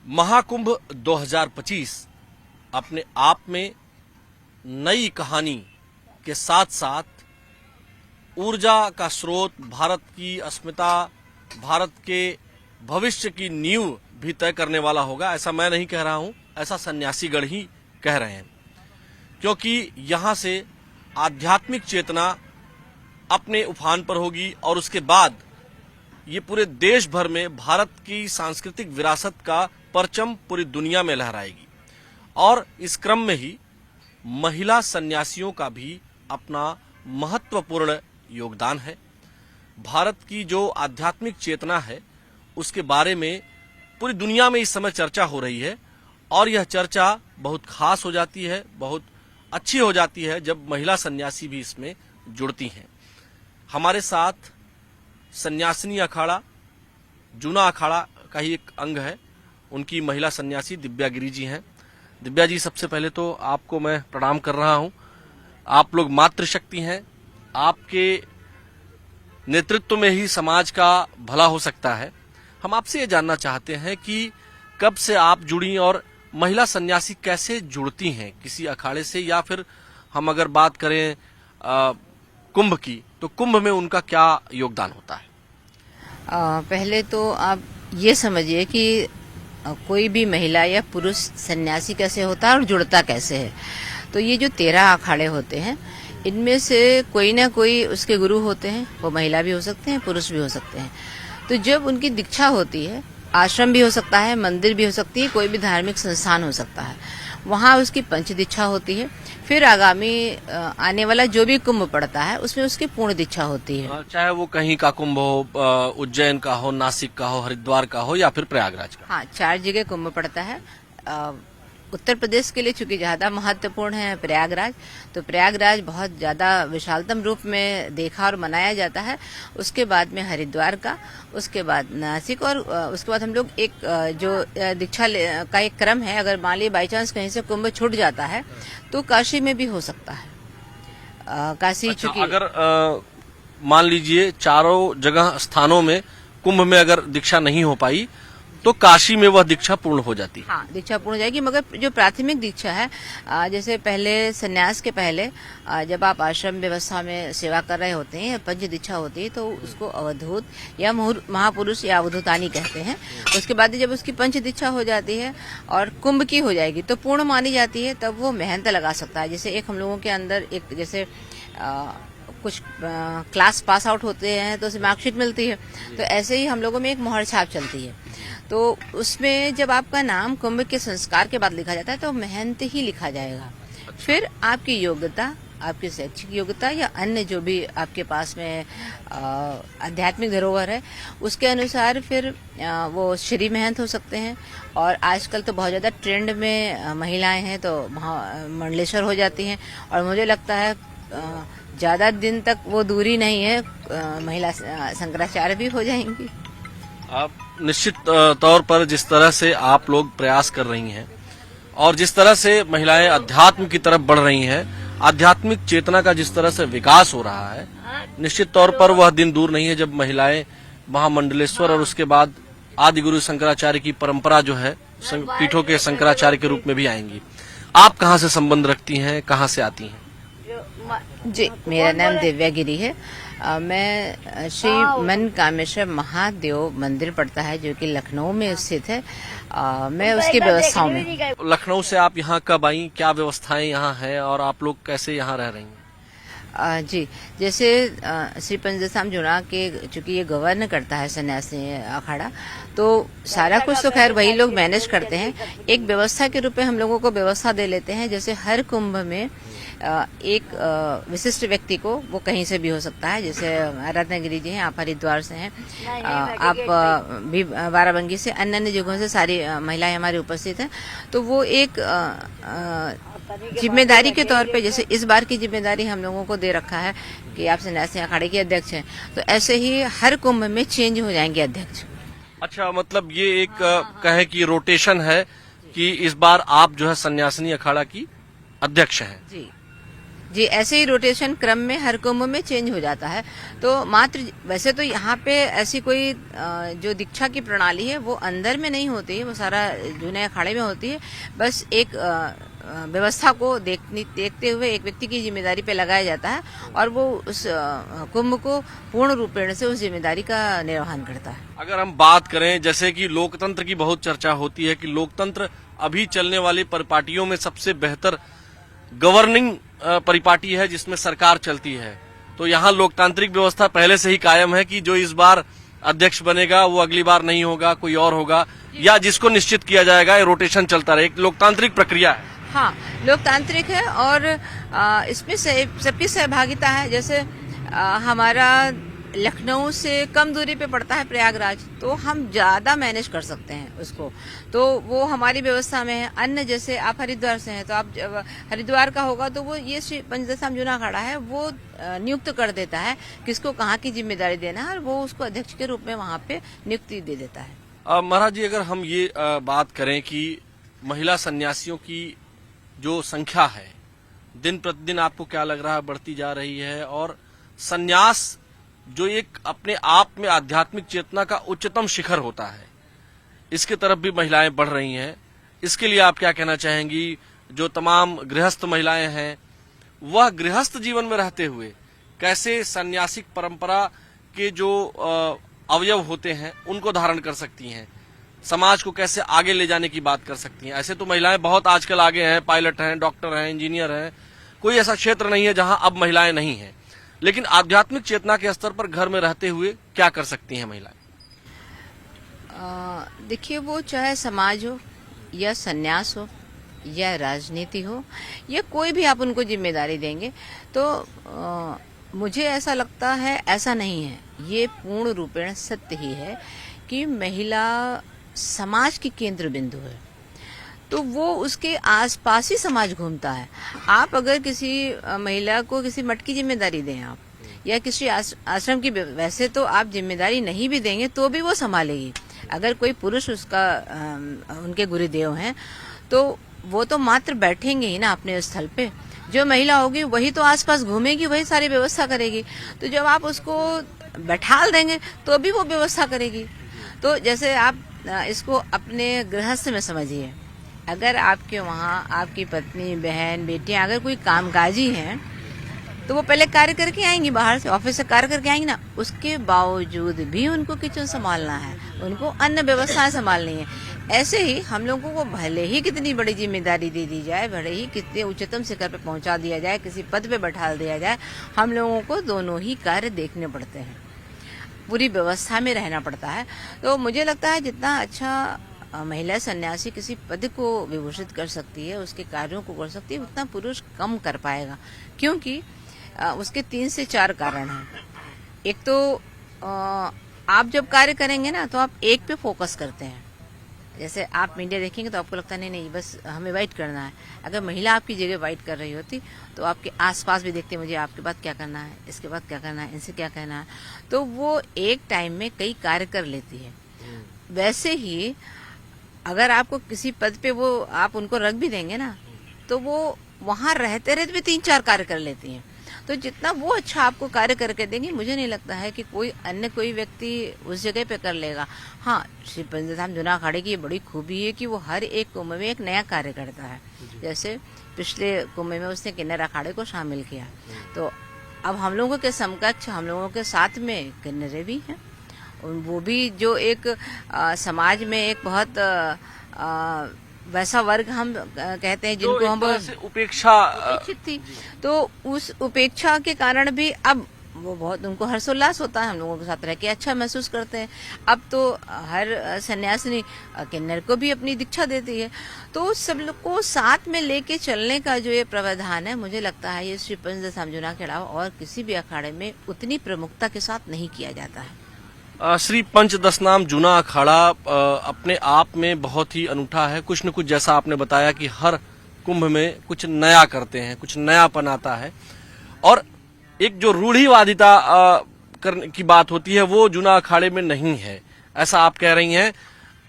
महाकुंभ 2025 अपने आप में नई कहानी के साथ साथ ऊर्जा का स्रोत, भारत की अस्मिता, भारत के भविष्य की नींव भी तय करने वाला होगा। ऐसा मैं नहीं कह रहा हूं, ऐसा सन्यासीगण ही कह रहे हैं, क्योंकि यहां से आध्यात्मिक चेतना अपने उफान पर होगी और उसके बाद ये पूरे देश भर में भारत की सांस्कृतिक विरासत का परचम पूरी दुनिया में लहराएगी। और इस क्रम में ही महिला सन्यासियों का भी अपना महत्वपूर्ण योगदान है। भारत की जो आध्यात्मिक चेतना है उसके बारे में पूरी दुनिया में इस समय चर्चा हो रही है, और यह चर्चा बहुत खास हो जाती है, बहुत अच्छी हो जाती है जब महिला सन्यासी भी इसमें जुड़ती हैं। हमारे साथ सन्यासिनी अखाड़ा, जूना अखाड़ा का ही एक अंग है, उनकी महिला सन्यासी दिव्या गिरी जी हैं। दिव्या जी, सबसे पहले तो आपको मैं प्रणाम कर रहा हूं। आप लोग मातृशक्ति हैं, आपके नेतृत्व में ही समाज का भला हो सकता है। हम आपसे ये जानना चाहते हैं कि कब से आप जुड़ी और महिला सन्यासी कैसे जुड़ती हैं किसी अखाड़े से, या फिर हम अगर बात करें कुंभ की, तो कुंभ में उनका क्या योगदान होता है? पहले तो आप ये समझिए कि कोई भी महिला या पुरुष सन्यासी कैसे होता है और जुड़ता कैसे है। तो ये जो 13 अखाड़े होते हैं, इनमें से कोई ना कोई उसके गुरु होते हैं। वो महिला भी हो सकते हैं, पुरुष भी हो सकते हैं। तो जब उनकी दीक्षा होती है, आश्रम भी हो सकता है, मंदिर भी हो सकती है, कोई भी धार्मिक संस्थान हो सकता है, वहाँ उसकी पंच दीक्षा होती है। फिर आगामी आने वाला जो भी कुंभ पड़ता है उसमें उसकी पूर्ण दीक्षा होती है। चाहे वो कहीं का कुंभ हो, उज्जैन का हो, नासिक का हो, हरिद्वार का हो, या फिर प्रयागराज का। हाँ, 4 जगह कुंभ पड़ता है। उत्तर प्रदेश के लिए चूंकि ज्यादा महत्वपूर्ण है प्रयागराज, तो प्रयागराज बहुत ज्यादा विशालतम रूप में देखा और मनाया जाता है। उसके बाद में हरिद्वार का, उसके बाद नासिक, और उसके बाद हम लोग एक जो दीक्षा का एक क्रम है, अगर मान ली बाई चांस कहीं से कुंभ छूट जाता है तो काशी में भी हो सकता है। काशी चूंकि अगर मान लीजिए चारों जगह स्थानों में कुंभ में अगर दीक्षा नहीं हो पाई तो काशी में वह दीक्षा पूर्ण हो जाती है। हाँ, दीक्षा पूर्ण हो जाएगी। मगर जो प्राथमिक दीक्षा है, जैसे पहले संन्यास के पहले जब आप आश्रम व्यवस्था में सेवा कर रहे होते हैं, पंच दीक्षा होती है, तो उसको अवधूत या महापुरुष या अवधूतानी कहते हैं। उसके बाद जब उसकी पंच दीक्षा हो जाती है और कुंभ की हो जाएगी तो पूर्ण मानी जाती है, तब वो मेहनत लगा सकता है। जैसे एक हम लोगों के अंदर एक जैसे कुछ क्लास पास आउट होते हैं तो उसे मार्कशीट मिलती है, तो ऐसे ही हम लोगों में एक मोहर छाप चलती है। तो उसमें जब आपका नाम कुंभ के संस्कार के बाद लिखा जाता है तो मेहनत ही लिखा जाएगा। फिर आपकी योग्यता, आपकी शैक्षिक योग्यता या अन्य जो भी आपके पास में आध्यात्मिक धरोहर है, उसके अनुसार फिर वो श्री महंत हो सकते हैं। और आजकल तो बहुत ज्यादा ट्रेंड में महिलाएं हैं तो मंडलेश्वर हो जाती हैं। और मुझे लगता है ज्यादा दिन तक वो दूरी नहीं है, महिला शंकराचार्य भी हो जाएंगी। आप निश्चित तौर पर जिस तरह से आप लोग प्रयास कर रही हैं और जिस तरह से महिलाएं अध्यात्म की तरफ बढ़ रही हैं, आध्यात्मिक चेतना का जिस तरह से विकास हो रहा है, निश्चित तौर पर वह दिन दूर नहीं है जब महिलाएं महामंडलेश्वर और उसके बाद आदि गुरु शंकराचार्य की परंपरा जो है पीठों के शंकराचार्य के रूप में भी आएंगी। आप कहाँ से संबंध रखती हैं, कहाँ से आती हैं? जी, मेरा नाम दिव्या गिरी है। मैं श्री मन कामेश्वर महादेव मंदिर पड़ता है जो कि लखनऊ में स्थित है। मैं उसकी व्यवस्थाओं में। लखनऊ से आप यहाँ कब आई, क्या व्यवस्थाएं यहाँ है और आप लोग कैसे यहाँ रह रही हैं? जी, जैसे श्री पंचदशाम जुना के चूंकि ये गवर्न करता है सन्यासी अखाड़ा, तो सारा कुछ तो खैर वही लोग मैनेज करते हैं। एक व्यवस्था के रूप में हम लोगों को व्यवस्था दे लेते हैं। जैसे हर कुंभ में एक विशिष्ट व्यक्ति को, वो कहीं से भी हो सकता है, जैसे रत्नगिरी जी हैं, आप हरिद्वार से हैं, आप भी बाराबंकी से, अन्य अन्य जगहों से सारी महिलाएं हमारी उपस्थित हैं। तो वो एक जिम्मेदारी के तौर पे, जैसे इस बार की जिम्मेदारी हम लोगों को दे रखा है कि आप सन्यासी अखाड़े के अध्यक्ष हैं, तो ऐसे ही हर कुंभ में चेंज हो जाएंगे अध्यक्ष। अच्छा, मतलब ये एक कहे कि रोटेशन है कि इस बार आप जो है सन्यासिनी अखाड़ा की अध्यक्ष हैं। जी जी, ऐसे ही रोटेशन क्रम में हर कुंभ में चेंज हो जाता है। तो मात्र वैसे तो यहाँ पे ऐसी कोई जो दीक्षा की प्रणाली है वो अंदर में नहीं होती है, वो सारा जूने अखाड़े में होती है। बस एक व्यवस्था को देखते हुए एक व्यक्ति की जिम्मेदारी पे लगाया जाता है और वो उस कुंभ को पूर्ण रूपेण से उस जिम्मेदारी का निर्वहन करता है। अगर हम बात करें जैसे कि लोकतंत्र की बहुत चर्चा होती है कि लोकतंत्र अभी चलने वाली परिपाटियों में सबसे बेहतर गवर्निंग परिपाटी है जिसमें सरकार चलती है। तो यहाँ लोकतांत्रिक व्यवस्था पहले से ही कायम है कि जो इस बार अध्यक्ष बनेगा वो अगली बार नहीं होगा, कोई और होगा, या जिसको निश्चित किया जाएगा ये रोटेशन चलता रहे। एक लोकतांत्रिक प्रक्रिया है। हाँ, लोकतांत्रिक है और इसमें सबकी सहभागिता है। जैसे हमारा लखनऊ से कम दूरी पे पड़ता है प्रयागराज, तो हम ज्यादा मैनेज कर सकते हैं उसको, तो वो हमारी व्यवस्था में है। अन्य जैसे आप हरिद्वार से हैं तो आप हरिद्वार का होगा तो वो ये श्री पंचदशधाम जूना अखाड़ा है वो नियुक्त कर देता है किसको कहाँ की जिम्मेदारी देना है और वो उसको अध्यक्ष के रूप में वहाँ पे नियुक्ति दे देता है। महाराज जी, अगर हम ये बात करें कि महिला सन्यासियों की जो संख्या है दिन प्रतिदिन आपको क्या लग रहा है बढ़ती जा रही है, और सन्यास जो एक अपने आप में आध्यात्मिक चेतना का उच्चतम शिखर होता है इसके तरफ भी महिलाएं बढ़ रही हैं, इसके लिए आप क्या कहना चाहेंगी? जो तमाम गृहस्थ महिलाएं हैं वह गृहस्थ जीवन में रहते हुए कैसे सन्यासिक परंपरा के जो अवयव होते हैं उनको धारण कर सकती हैं, समाज को कैसे आगे ले जाने की बात कर सकती हैं? ऐसे तो महिलाएं बहुत आजकल आगे हैं, पायलट हैं, डॉक्टर हैं, इंजीनियर हैं, कोई ऐसा क्षेत्र नहीं है जहां अब महिलाएं नहीं हैं, लेकिन आध्यात्मिक चेतना के स्तर पर घर में रहते हुए क्या कर सकती हैं महिलाएं? देखिए, वो चाहे समाज हो या सन्यास हो या राजनीति हो या कोई भी आप उनको जिम्मेदारी देंगे तो मुझे ऐसा लगता है ऐसा नहीं है, ये पूर्ण रूपेण सत्य ही है कि महिला समाज की केंद्र बिंदु है, तो वो उसके आसपास ही समाज घूमता है। आप अगर किसी महिला को किसी मठ की जिम्मेदारी दें आप या किसी आश्रम की, वैसे तो आप जिम्मेदारी नहीं भी देंगे तो भी वो संभालेगी। अगर कोई पुरुष उसका उनके गुरुदेव हैं तो वो तो मात्र बैठेंगे ही ना अपने स्थल पे, जो महिला होगी वही तो आसपास घूमेगी, वही सारी व्यवस्था करेगी। तो जब आप उसको बैठाल देंगे तो भी वो व्यवस्था करेगी। तो जैसे आप इसको अपने गृहस्थ में समझिए, अगर आपके वहाँ आपकी पत्नी, बहन, बेटियां अगर कोई कामकाजी हैं तो वो पहले कार्य करके आएंगी, बाहर से ऑफिस से कार्य करके आएंगी ना, उसके बावजूद भी उनको किचन संभालना है, उनको अन्य व्यवस्थाएं संभालनी है। ऐसे ही हम लोगों को भले ही कितनी बड़ी जिम्मेदारी दे दी जाए, भले ही कितने उच्चतम शिखर पे पहुंचा दिया जाए, किसी पद पे बैठा दिया जाए, हम लोगों को दोनों ही कार्य देखने पड़ते हैं, पूरी व्यवस्था में रहना पड़ता है। तो मुझे लगता है जितना अच्छा महिला सन्यासी किसी पद को विभूषित कर सकती है, उसके कार्यों को कर सकती है, उतना पुरुष कम कर पाएगा, क्योंकि उसके 3 से 4 कारण हैं। एक तो आप जब कार्य करेंगे ना तो आप एक पे फोकस करते हैं। जैसे आप मीडिया देखेंगे तो आपको लगता है नहीं बस हमें वाइट करना है। अगर महिला आपकी जगह वाइट कर रही होती तो आपके आसपास भी देखते मुझे आपके बाद क्या करना है, इसके बाद क्या करना है, इनसे क्या कहना है, तो वो एक टाइम में कई कार्य कर लेती है। वैसे ही अगर आपको किसी पद पे वो आप उनको रख भी देंगे ना तो वो वहां रहते रहते भी 3-4 कार्य कर लेती हैं। तो जितना वो अच्छा आपको कार्य करके देंगे, मुझे नहीं लगता है कि कोई व्यक्ति उस जगह पे कर लेगा। हाँ, श्री पंचदशधाम जूना अखाड़े की ये बड़ी खूबी है कि वो हर एक कुंभ में एक नया कार्य करता है। जैसे पिछले कुंभ में उसने किन्नर अखाड़े को शामिल किया, तो अब हम लोगों के समकक्ष, हम लोगों के साथ में किन्नरे भी हैं, वो भी जो एक समाज में एक बहुत वैसा वर्ग हम कहते हैं जिनको हम उपेक्षित थी, तो उस उपेक्षा के कारण भी अब वो बहुत उनको हर्षोल्लास होता है, हम लोगों के साथ रह के अच्छा महसूस करते हैं। अब तो हर सन्यासिनी किन्नर को भी अपनी दीक्षा देती है, तो सब लोग को साथ में लेके चलने का जो ये प्रावधान है, मुझे लगता है ये श्री पंचदशधाम जूना के अलावा और किसी भी अखाड़े में उतनी प्रमुखता के साथ नहीं किया जाता है। श्री पंचदशनाम जूना अखाड़ा अपने आप में बहुत ही अनूठा है। कुछ न कुछ, जैसा आपने बताया कि हर कुंभ में कुछ नया करते हैं, कुछ नयापन आता है, और एक जो रूढ़िवादिता करने की बात होती है वो जूना अखाड़े में नहीं है, ऐसा आप कह रही हैं।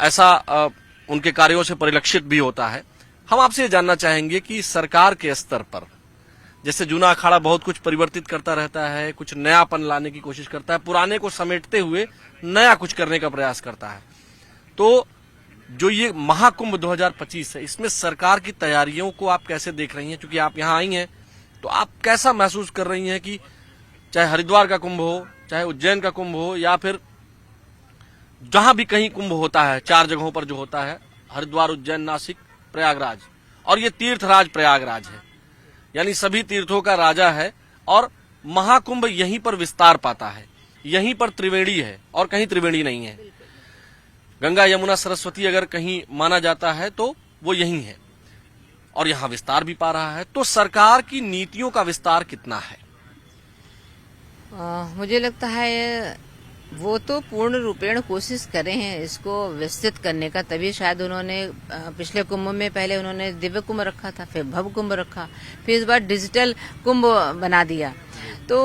ऐसा उनके कार्यों से परिलक्षित भी होता है। हम आपसे ये जानना चाहेंगे कि सरकार के स्तर पर जैसे जूना अखाड़ा बहुत कुछ परिवर्तित करता रहता है, कुछ नयापन लाने की कोशिश करता है, पुराने को समेटते हुए नया कुछ करने का प्रयास करता है। तो जो ये महाकुंभ 2025 है, इसमें सरकार की तैयारियों को आप कैसे देख रही हैं? क्योंकि आप यहाँ आई हैं, तो आप कैसा महसूस कर रही हैं कि चाहे हरिद्वार का कुंभ हो, चाहे उज्जैन का कुंभ हो, या फिर जहां भी कहीं कुंभ होता है, 4 जगहों पर जो होता है, हरिद्वार, उज्जैन, नासिक, प्रयागराज, और ये तीर्थराज प्रयागराज है, यानी सभी तीर्थों का राजा है, और महाकुंभ यहीं पर विस्तार पाता है, यहीं पर त्रिवेणी है और कहीं त्रिवेणी नहीं है। गंगा, यमुना, सरस्वती अगर कहीं माना जाता है तो वो यहीं है, और यहां विस्तार भी पा रहा है। तो सरकार की नीतियों का विस्तार कितना है? मुझे लगता है वो तो पूर्ण रूपेण कोशिश कर रहे हैं इसको विस्तृत करने का, तभी शायद उन्होंने पिछले कुंभ में पहले उन्होंने दिव्य कुंभ रखा था, फिर भव कुंभ रखा, फिर इस बार डिजिटल कुंभ बना दिया। तो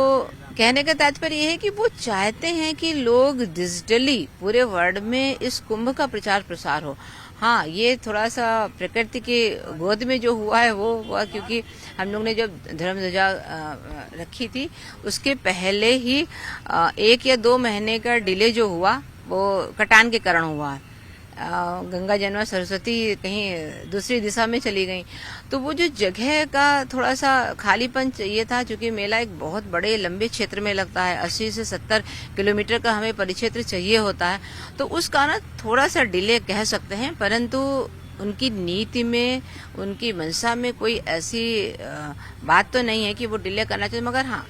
कहने का तात्पर्य यह है कि वो चाहते हैं कि लोग डिजिटली पूरे वर्ल्ड में इस कुंभ का प्रचार प्रसार हो। हाँ, ये थोड़ा सा प्रकृति की गोद में जो हुआ है वो हुआ, क्योंकि हम लोग ने जब धर्म ध्वजा रखी थी उसके पहले ही 1 या 2 महीने का डिले जो हुआ वो कटान के कारण हुआ। गंगा, जमुना, सरस्वती कहीं दूसरी दिशा में चली गई, तो वो जो जगह का थोड़ा सा खालीपन चाहिए था, क्योंकि मेला एक बहुत बड़े लंबे क्षेत्र में लगता है, 80 से 70 किलोमीटर का हमें परिक्षेत्र चाहिए होता है, तो उस कारण थोड़ा सा डिले कह सकते हैं। परंतु उनकी नीति में, उनकी मंशा में कोई ऐसी बात तो नहीं है कि वो डिले करना चाहिए। मगर हाँ,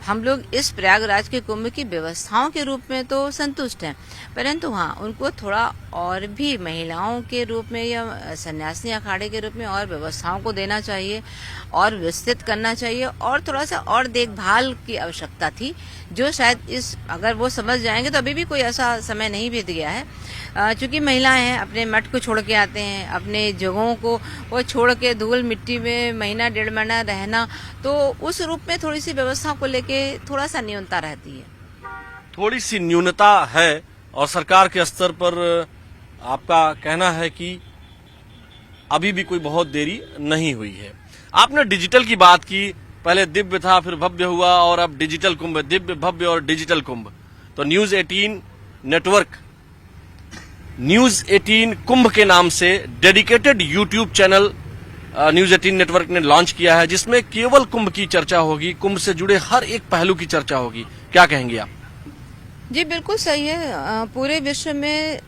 हम लोग इस प्रयागराज के कुंभ की व्यवस्थाओं के रूप में तो संतुष्ट हैं, परंतु हाँ, उनको थोड़ा और भी महिलाओं के रूप में या सन्यासी अखाड़े के रूप में और व्यवस्थाओं को देना चाहिए और विस्तृत करना चाहिए, और थोड़ा सा और देखभाल की आवश्यकता थी, जो शायद इस अगर वो समझ जाएंगे तो अभी भी कोई ऐसा समय नहीं बीत गया है। चूंकि महिलाएं हैं, अपने मठ को छोड़ के आते हैं, अपने जगहों को वो छोड़ के धूल मिट्टी में महीना 1.5 महीना रहना, तो उस रूप में थोड़ी सी व्यवस्था को लेके थोड़ा सा न्यूनता रहती है। थोड़ी सी न्यूनता है, और सरकार के स्तर पर आपका कहना है कि अभी भी कोई बहुत देरी नहीं हुई है। आपने डिजिटल की बात की, पहले दिव्य था, फिर भव्य हुआ, और अब डिजिटल कुंभ, दिव्य, भव्य और डिजिटल कुंभ। तो न्यूज 18 नेटवर्क न्यूज 18 कुंभ के नाम से dedicated YouTube channel news 18 network ने लॉन्च किया है, जिसमें केवल कुंभ की चर्चा होगी, कुंभ से जुड़े हर एक पहलू की चर्चा होगी। क्या कहेंगे आप? जी बिल्कुल सही है। पूरे विश्व में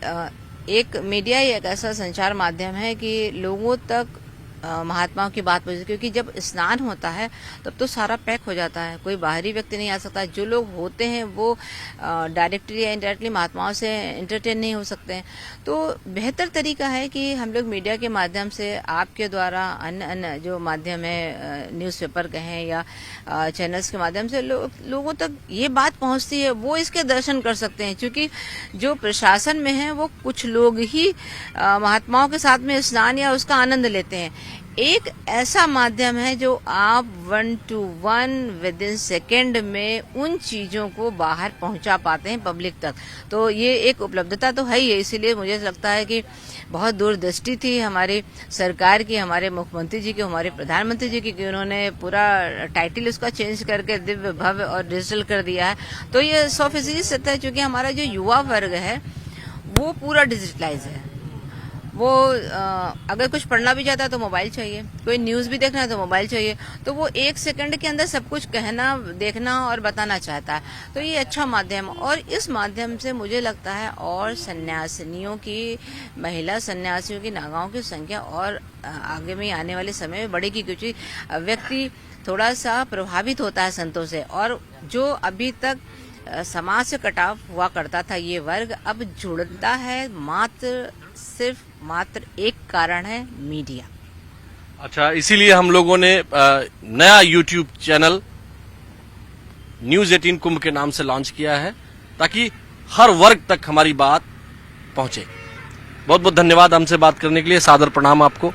एक मीडिया ही एक ऐसा संचार माध्यम है कि लोगों तक महात्माओं की बात पहुंचती है, क्योंकि जब स्नान होता है तब तो सारा पैक हो जाता है, कोई बाहरी व्यक्ति नहीं आ सकता। जो लोग होते हैं वो डायरेक्टली या इनडायरेक्टली महात्माओं से एंटरटेन नहीं हो सकते हैं। तो बेहतर तरीका है कि हम लोग मीडिया के माध्यम से, आपके द्वारा, अन्य जो माध्यम है, न्यूज़पेपर कहें या चैनल्स के माध्यम से लोगों तक ये बात पहुंचती है, वो इसके दर्शन कर सकते हैं। क्योंकि जो प्रशासन में है वो कुछ लोग ही महात्माओं के साथ में स्नान या उसका आनंद लेते हैं। एक ऐसा माध्यम है जो आप 1 to 1 विद इन सेकेंड में उन चीजों को बाहर पहुंचा पाते हैं पब्लिक तक। तो ये एक उपलब्धता तो है ही है, इसीलिए मुझे लगता है कि बहुत दूरदृष्टि थी हमारी सरकार की, हमारे मुख्यमंत्री जी की, हमारे प्रधानमंत्री जी की, कि उन्होंने पूरा टाइटल उसका चेंज करके दिव्य, भव्य और डिजिटल कर दिया है। तो ये 100% सत्य है, क्योंकि हमारा जो युवा वर्ग है वो पूरा डिजिटलाइज है। वो अगर कुछ पढ़ना भी चाहता है तो मोबाइल चाहिए, कोई न्यूज़ भी देखना है तो मोबाइल चाहिए, तो वो 1 सेकंड के अंदर सब कुछ कहना, देखना और बताना चाहता है। तो ये अच्छा माध्यम, और इस माध्यम से मुझे लगता है और सन्यासिनियों की, महिला सन्यासियों की, नागाओं की संख्या और आगे में आने वाले समय में बढ़ेगी, क्योंकि व्यक्ति थोड़ा सा प्रभावित होता है संतों से, और जो अभी तक समाज से कटाव हुआ करता था ये वर्ग अब जुड़ता है, मात्र एक कारण है, मीडिया। अच्छा, इसीलिए हम लोगों ने नया यूट्यूब चैनल न्यूज 18 कुंभ के नाम से लॉन्च किया है, ताकि हर वर्ग तक हमारी बात पहुंचे। बहुत बहुत धन्यवाद हमसे बात करने के लिए, सादर प्रणाम आपको।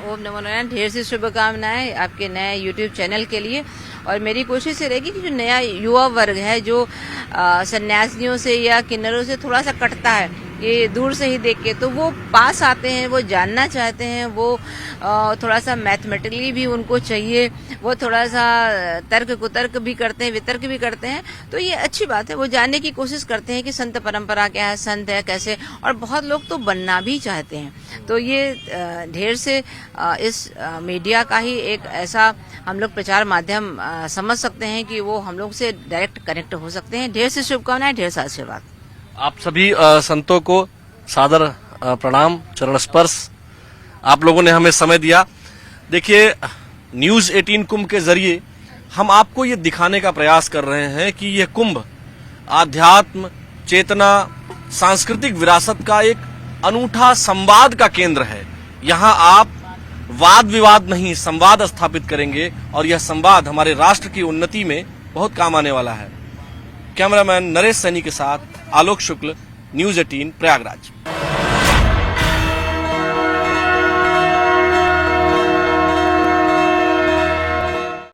ओम नमो नारायण, ढेर सी शुभकामनाएं आपके नए यूट्यूब चैनल के लिए। और मेरी कोशिश ये रहेगी कि जो नया युवा वर्ग है, जो सन्यासिनियों से या किन्नरों से थोड़ा सा कटता है, ये दूर से ही देख के, तो वो पास आते हैं, वो जानना चाहते हैं, वो थोड़ा सा मैथमेटिकली भी उनको चाहिए, वो थोड़ा सा तर्क कुतर्क भी करते हैं, वितर्क भी करते हैं। तो ये अच्छी बात है, वो जानने की कोशिश करते हैं कि संत परंपरा क्या है, संत है कैसे, और बहुत लोग तो बनना भी चाहते हैं। तो ये ढेर से इस मीडिया का ही एक ऐसा हम लोग प्रचार माध्यम समझ सकते हैं कि वो हम लोग से डायरेक्ट कनेक्ट हो सकते हैं। ढेर से शुभकामनाएं, ढेर सारा आशीर्वाद। आप सभी संतों को सादर प्रणाम, चरण स्पर्श। आप लोगों ने हमें समय दिया। देखिए, न्यूज 18 कुंभ के जरिए हम आपको ये दिखाने का प्रयास कर रहे हैं कि यह कुंभ आध्यात्म, चेतना, सांस्कृतिक विरासत का एक अनूठा संवाद का केंद्र है। यहाँ आप वाद विवाद नहीं, संवाद स्थापित करेंगे और यह संवाद हमारे राष्ट्र की उन्नति में बहुत काम आने वाला है। कैमरामैन नरेश सैनी के साथ आलोक शुक्ल, न्यूज 18 प्रयागराज।